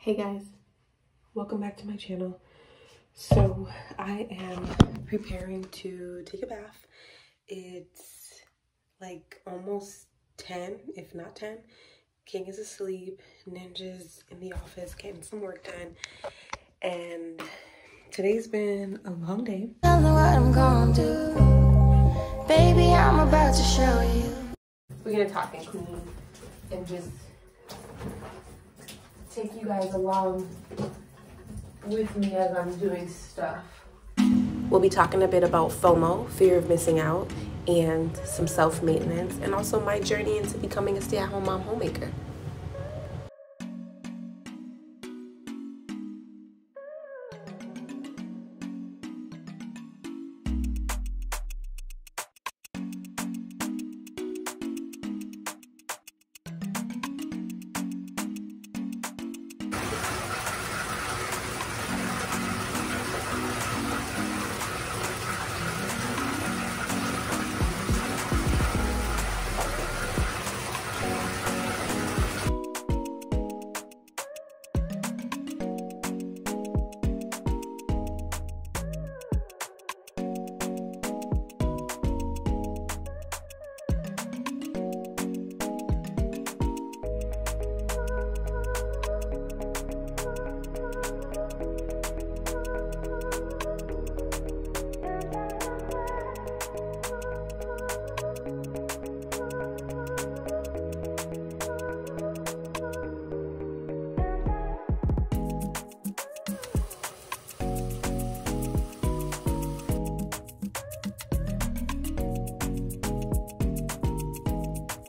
Hey guys, welcome back to my channel. So I am preparing to take a bath. It's like almost 10, if not 10. King is asleep, Ninja's in the office getting some work done, and today's been a long day. Tell me what I'm gonna do. Baby, I'm about to show you. We're gonna talk and clean and just take you guys along with me as I'm doing stuff. We'll be talking a bit about FOMO, fear of missing out, and some self-maintenance, and also my journey into becoming a stay-at-home mom homemaker.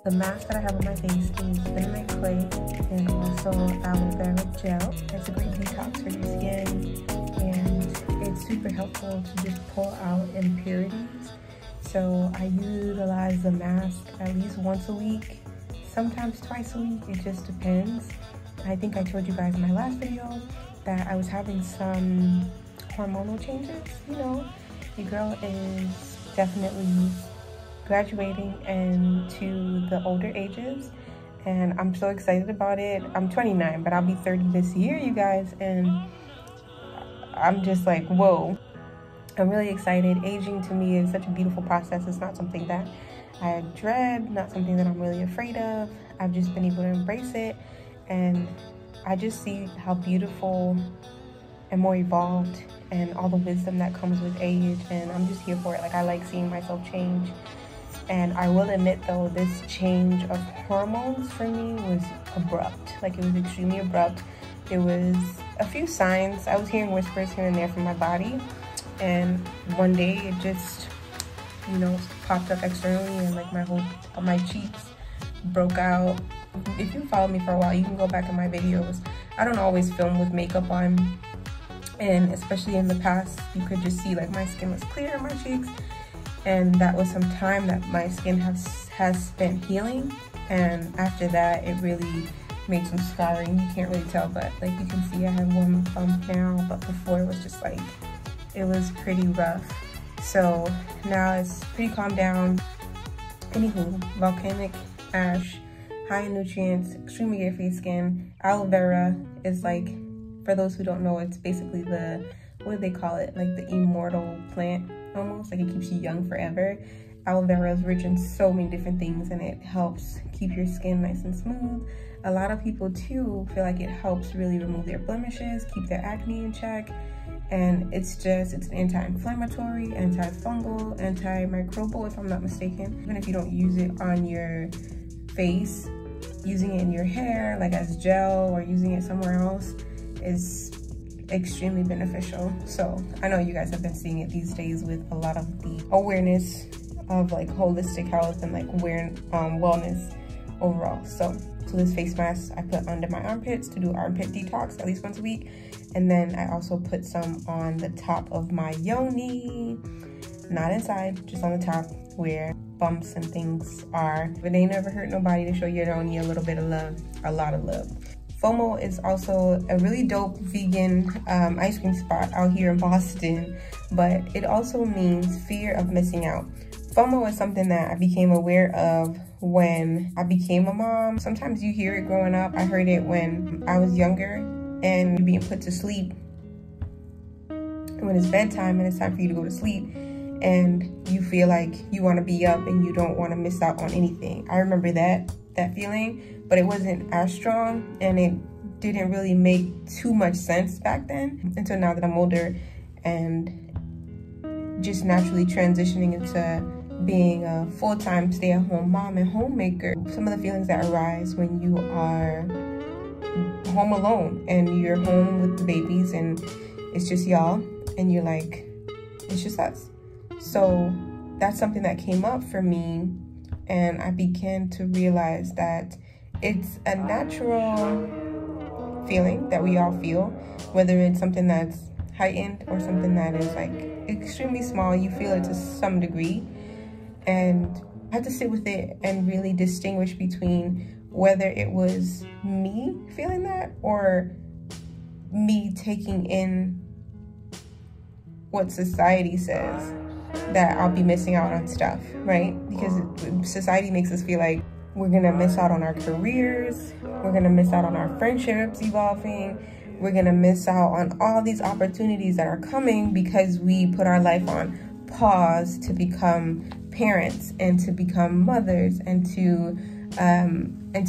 The mask that I have on my face is vitamin clay and also aloe vera gel. It's a great detox for your skin, and it's super helpful to just pull out impurities. So I utilize the mask at least once a week, sometimes twice a week. It just depends. I think I told you guys in my last video that I was having some hormonal changes. You know, your girl is definitely graduating into the older ages, and I'm so excited about it. I'm 29, but I'll be 30 this year, you guys, and I'm just like, whoa. I'm really excited. Aging to me is such a beautiful process. It's not something that I dread, not something that I'm really afraid of. I've just been able to embrace it, and I just see how beautiful and more evolved and all the wisdom that comes with age, and I'm just here for it. Like, I like seeing myself change. And I will admit though, this change of hormones for me was abrupt. Like, it was extremely abrupt. There was a few signs. I was hearing whispers here and there from my body, and one day it just, you know, popped up externally, and like my cheeks broke out. If you follow me for a while, you can go back in my videos. I don't always film with makeup on, and especially in the past, you could just see like my skin was clear in my cheeks. And that was some time that my skin has spent healing, and after that it really made some scarring. You can't really tell, but like you can see I have one bump now, but before it was just like, it was pretty rough. So now it's pretty calmed down. Anywho, volcanic ash, high in nutrients, extremely good for your skin. Aloe vera is like, for those who don't know, it's basically the, what do they call it, like the immortal plant. Almost like it keeps you young forever. Aloe vera is rich in so many different things, and it helps keep your skin nice and smooth. A lot of people too feel like it helps really remove their blemishes, keep their acne in check, and it's an anti-inflammatory, antifungal, antimicrobial, if I'm not mistaken. Even if you don't use it on your face, using it in your hair like as gel or using it somewhere else is extremely beneficial. So I know you guys have been seeing it these days with a lot of the awareness of like holistic health and like wellness overall. So this face mask I put under my armpits to do armpit detox at least once a week, and then I also put some on the top of my yoni, not inside, just on the top where bumps and things are. But they never hurt nobody to show your yoni a little bit of love, a lot of love. FOMO is also a really dope vegan ice cream spot out here in Boston, but it also means fear of missing out. FOMO is something that I became aware of when I became a mom. Sometimes you hear it growing up. I heard it when I was younger, and you're being put to sleep when it's bedtime and it's time for you to go to sleep, and you feel like you want to be up and you don't want to miss out on anything. I remember that feeling, but it wasn't as strong, and it didn't really make too much sense back then until now that I'm older and just naturally transitioning into being a full-time stay-at-home mom and homemaker. Some of the feelings that arise when you are home alone and you're home with the babies and it's just y'all, and you're like, it's just us. So that's something that came up for me, and I began to realize that it's a natural feeling that we all feel, whether it's something that's heightened or something that is like extremely small. You feel it to some degree, and I had to sit with it and really distinguish between whether it was me feeling that or me taking in what society says that I'll be missing out on stuff, right? Because society makes us feel like we're gonna miss out on our careers, we're gonna miss out on our friendships evolving, we're gonna miss out on all these opportunities that are coming because we put our life on pause to become parents and to become mothers and to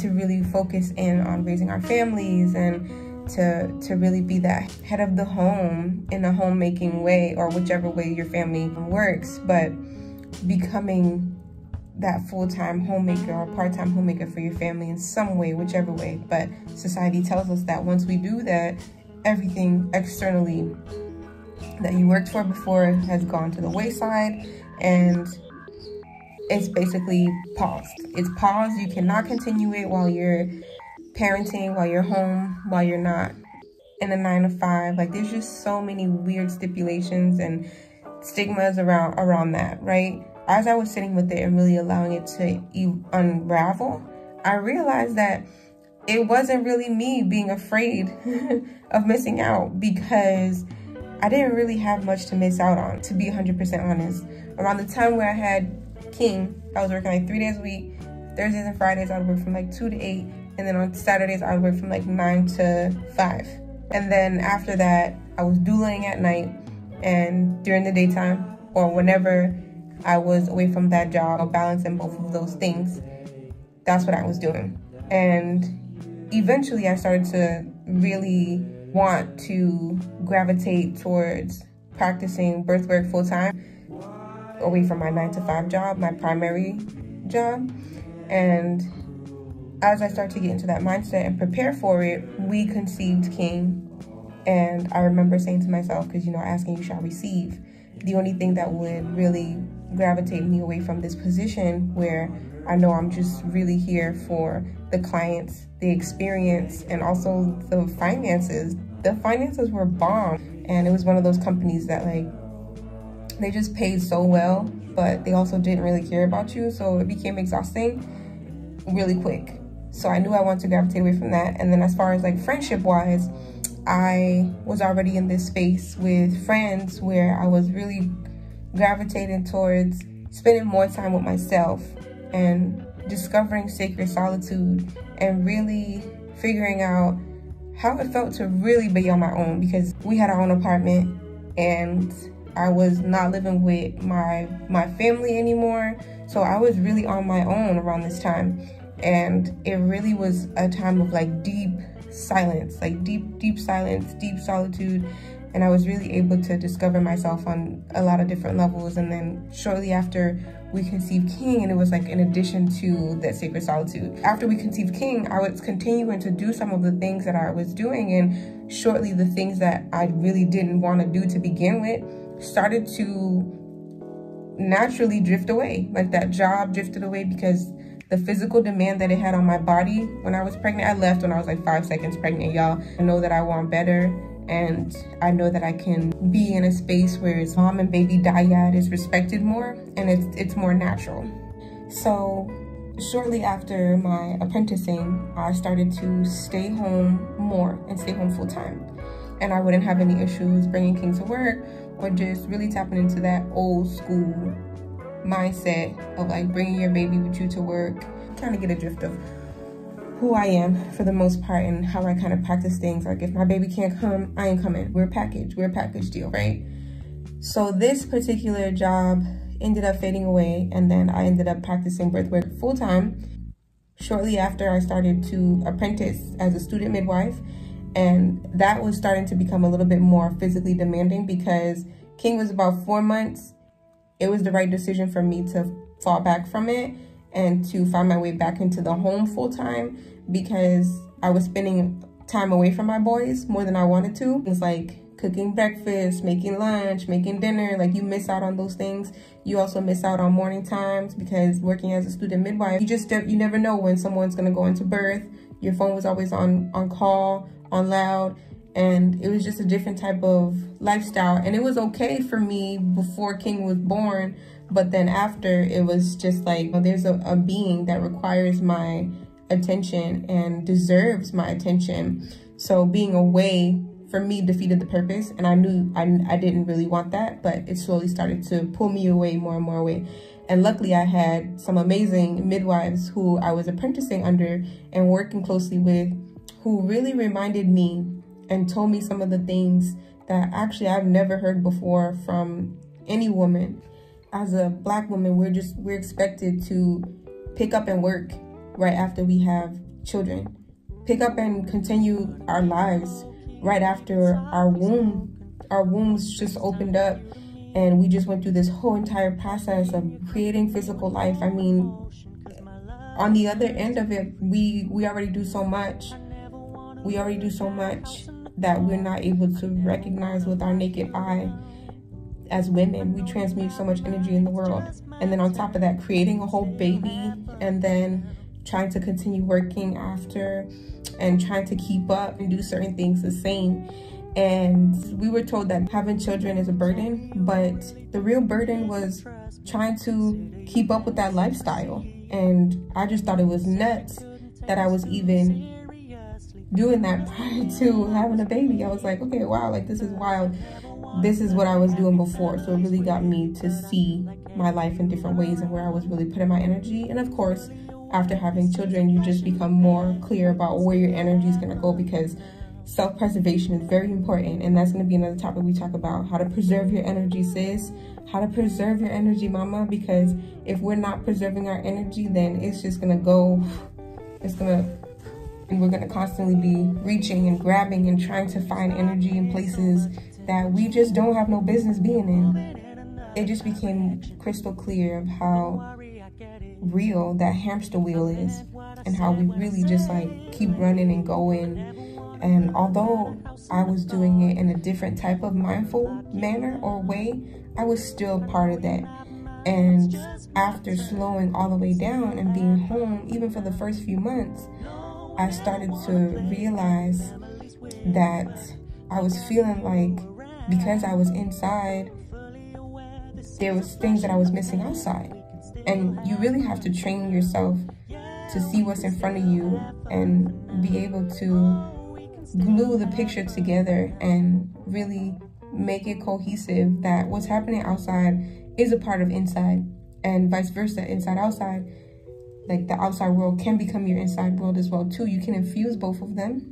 really focus in on raising our families and to really be that head of the home in a homemaking way, or whichever way your family works, but becoming that full-time homemaker or part-time homemaker for your family in some way, whichever way. But society tells us that once we do that, everything externally that you worked for before has gone to the wayside, and it's basically paused. It's paused. You cannot continue it while you're parenting, while you're home, while you're not in a 9-to-5. Like, there's just so many weird stipulations and stigmas around that, right? As I was sitting with it and really allowing it to unravel, I realized that it wasn't really me being afraid of missing out, because I didn't really have much to miss out on, to be 100% honest. Around the time where I had King, I was working like 3 days a week. Thursdays and Fridays, I would work from like 2 to 8. And then on Saturdays, I would work from like 9 to 5. And then after that, I was doulaing at night, and during the daytime, or whenever I was away from that job, balancing both of those things, that's what I was doing. And eventually I started to really want to gravitate towards practicing birth work full time, away from my 9-to-5 job, my primary job. And as I started to get into that mindset and prepare for it, we conceived King. And I remember saying to myself, because, you know, asking you shall receive, the only thing that would really gravitate me away from this position where I know I'm just really here for the clients, the experience, and also the finances. The finances were bomb. And it was one of those companies that, like, they just paid so well, but they also didn't really care about you. So it became exhausting really quick. So I knew I wanted to gravitate away from that. And then as far as like friendship wise, I was already in this space with friends where I was really gravitating towards spending more time with myself and discovering sacred solitude and really figuring out how it felt to really be on my own, because we had our own apartment and I was not living with my family anymore. So I was really on my own around this time. And it really was a time of like deep silence, like deep silence, deep solitude. And I was really able to discover myself on a lot of different levels. And then shortly after we conceived King, and it was like in addition to that sacred solitude. After we conceived King, I was continuing to do some of the things that I was doing. And shortly the things that I really didn't want to do to begin with started to naturally drift away. Like that job drifted away because the physical demand that it had on my body when I was pregnant. I left when I was like 5 seconds pregnant, y'all. I know that I want better, and I know that I can be in a space where it's mom and baby dyad is respected more, and it's more natural. So shortly after my apprenticing, I started to stay home more and stay home full time. And I wouldn't have any issues bringing King to work, or just really tapping into that old school mindset of like bringing your baby with you to work. Trying to get a drift of who I am for the most part and how I kind of practice things. Like if my baby can't come, I ain't coming. We're a package deal, right? So this particular job ended up fading away, and then I ended up practicing birth work full-time. Shortly after, I started to apprentice as a student midwife, and that was starting to become a little bit more physically demanding because King was about 4 months. It was the right decision for me to fall back from it and to find my way back into the home full-time because I was spending time away from my boys more than I wanted to. It was like cooking breakfast, making lunch, making dinner. Like, you miss out on those things. You also miss out on morning times because working as a student midwife, you never know when someone's gonna go into birth. Your phone was always on call, on loud, and it was just a different type of lifestyle. And it was okay for me before King was born, but then after, it was just like, well, there's a being that requires my attention and deserves my attention. So being away for me defeated the purpose, and I knew I didn't really want that, but it slowly started to pull me away, more and more away. And luckily I had some amazing midwives who I was apprenticing under and working closely with, who really reminded me and told me some of the things that actually I've never heard before from any woman. As a Black woman, we're expected to pick up and work right after we have children, pick up and continue our lives right after our wombs just opened up, and we just went through this whole entire process of creating physical life. I mean, on the other end of it, we already do so much. We already do so much that we're not able to recognize with our naked eye. As women, we transmute so much energy in the world. And then on top of that, creating a whole baby and then trying to continue working after and trying to keep up and do certain things the same. And we were told that having children is a burden, but the real burden was trying to keep up with that lifestyle. And I just thought it was nuts that I was even doing that prior to having a baby. I was like, okay, wow, like this is wild. This is what I was doing before. So it really got me to see my life in different ways and where I was really putting my energy. And of course, after having children, you just become more clear about where your energy is going to go, because self-preservation is very important. And that's going to be another topic we talk about, how to preserve your energy, sis. How to preserve your energy, mama, because if we're not preserving our energy, then it's just going to go, and we're going to constantly be reaching and grabbing and trying to find energy in places that we just don't have no business being in. It just became crystal clear of how real that hamster wheel is and how we really just like keep running and going. And although I was doing it in a different type of mindful manner or way, I was still part of that. And after slowing all the way down and being home, even for the first few months, I started to realize that I was feeling like, because I was inside, there was things that I was missing outside. And you really have to train yourself to see what's in front of you and be able to glue the picture together and really make it cohesive, that what's happening outside is a part of inside, and vice versa, inside outside. Like, the outside world can become your inside world as well too. You can infuse both of them.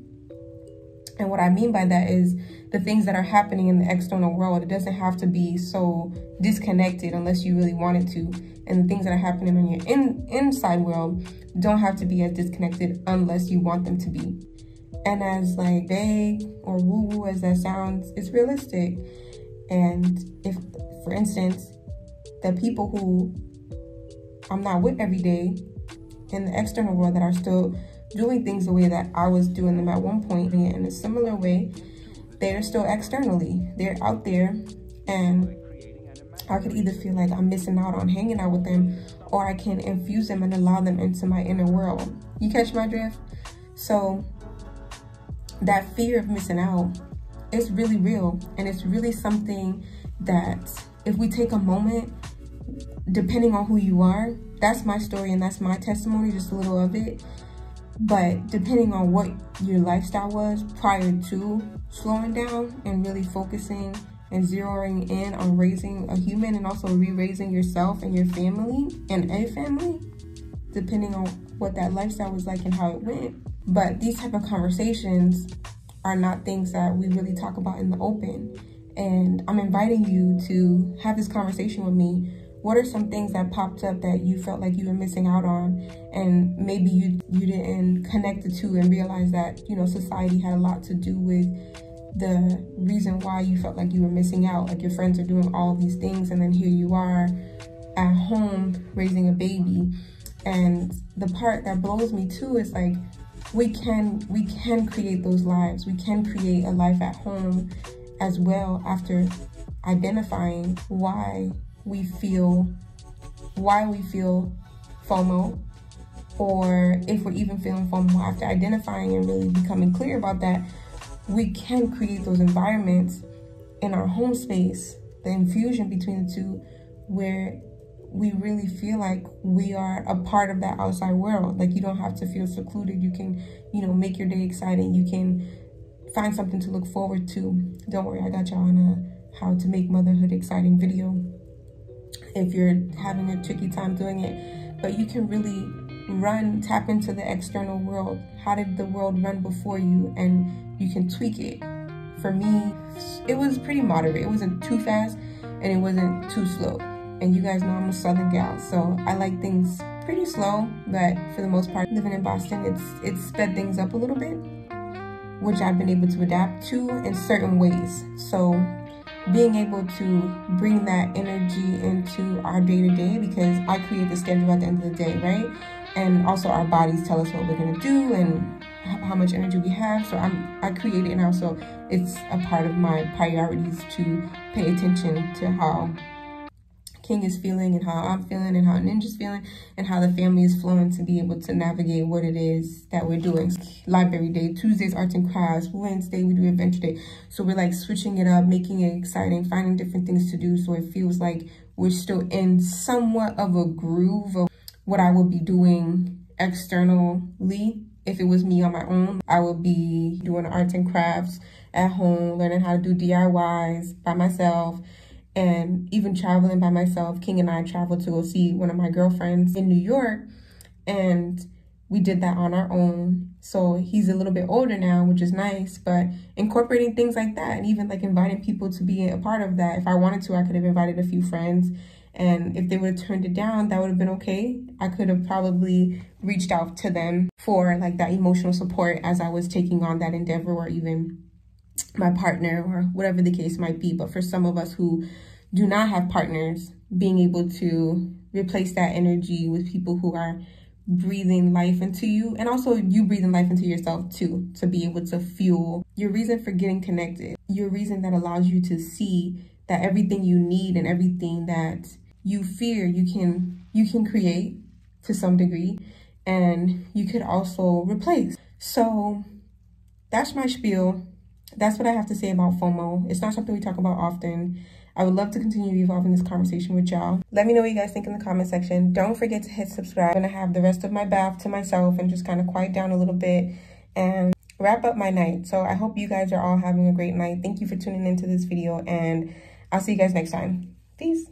And what I mean by that is the things that are happening in the external world, it doesn't have to be so disconnected unless you really want it to. And the things that are happening in your inside world don't have to be as disconnected unless you want them to be. And as like vague or woo-woo as that sounds, it's realistic. And if, for instance, the people who I'm not with every day in the external world that are still doing things the way that I was doing them at one point, and in a similar way, they're still externally. They're out there, and I could either feel like I'm missing out on hanging out with them, or I can infuse them and allow them into my inner world. You catch my drift? So that fear of missing out is really real, and it's really something that if we take a moment, depending on who you are, that's my story and that's my testimony, just a little of it. But depending on what your lifestyle was prior to slowing down and really focusing and zeroing in on raising a human and also re-raising yourself and your family and a family, depending on what that lifestyle was like and how it went. But these type of conversations are not things that we really talk about in the open. And I'm inviting you to have this conversation with me. What are some things that popped up that you felt like you were missing out on, and maybe you didn't connect the two and realize that, you know, society had a lot to do with the reason why you felt like you were missing out? Like, your friends are doing all these things, and then here you are at home raising a baby. And the part that blows me too is like, we can create those lives. We can create a life at home as well, after identifying why we feel FOMO, or if we're even feeling FOMO. After identifying and really becoming clear about that, we can create those environments in our home space, the infusion between the two, where we really feel like we are a part of that outside world. Like, you don't have to feel secluded. You can, you know, make your day exciting. You can find something to look forward to. Don't worry, I got y'all on a how to make motherhood exciting video if you're having a tricky time doing it. But you can really tap into the external world. How did the world run before you? And you can tweak it. For me, it was pretty moderate. It wasn't too fast and it wasn't too slow. And you guys know I'm a Southern gal, so I like things pretty slow, but for the most part, living in Boston, it's sped things up a little bit, which I've been able to adapt to in certain ways. So being able to bring that energy into our day-to-day, because I create the schedule at the end of the day, right? And also our bodies tell us what we're gonna do and how much energy we have. So I create it, and also it's a part of my priorities to pay attention to how King is feeling and how I'm feeling and how Ninja's feeling and how the family is flowing, to be able to navigate what it is that we're doing. Library day, Tuesdays arts and crafts, Wednesday we do adventure day. So we're like switching it up, making it exciting, finding different things to do, so it feels like we're still in somewhat of a groove of what I would be doing externally. If it was me on my own, I would be doing arts and crafts at home, learning how to do DIYs by myself, and even traveling by myself. King and I traveled to go see one of my girlfriends in New York, and we did that on our own. So he's a little bit older now, which is nice, but incorporating things like that, and even like inviting people to be a part of that. If I wanted to, I could have invited a few friends, and if they would have turned it down, that would have been okay. I could have probably reached out to them for like that emotional support as I was taking on that endeavor, or even my partner, or whatever the case might be. But for some of us who do not have partners, being able to replace that energy with people who are breathing life into you, and also you breathing life into yourself too, to be able to fuel your reason for getting connected, your reason that allows you to see that everything you need and everything that you fear, you can create to some degree, and you could also replace. So that's my spiel. That's what I have to say about FOMO. It's not something we talk about often. I would love to continue evolving this conversation with y'all. Let me know what you guys think in the comment section. Don't forget to hit subscribe. I'm gonna have the rest of my bath to myself and just kind of quiet down a little bit and wrap up my night. So I hope you guys are all having a great night. Thank you for tuning into this video, and I'll see you guys next time. Peace.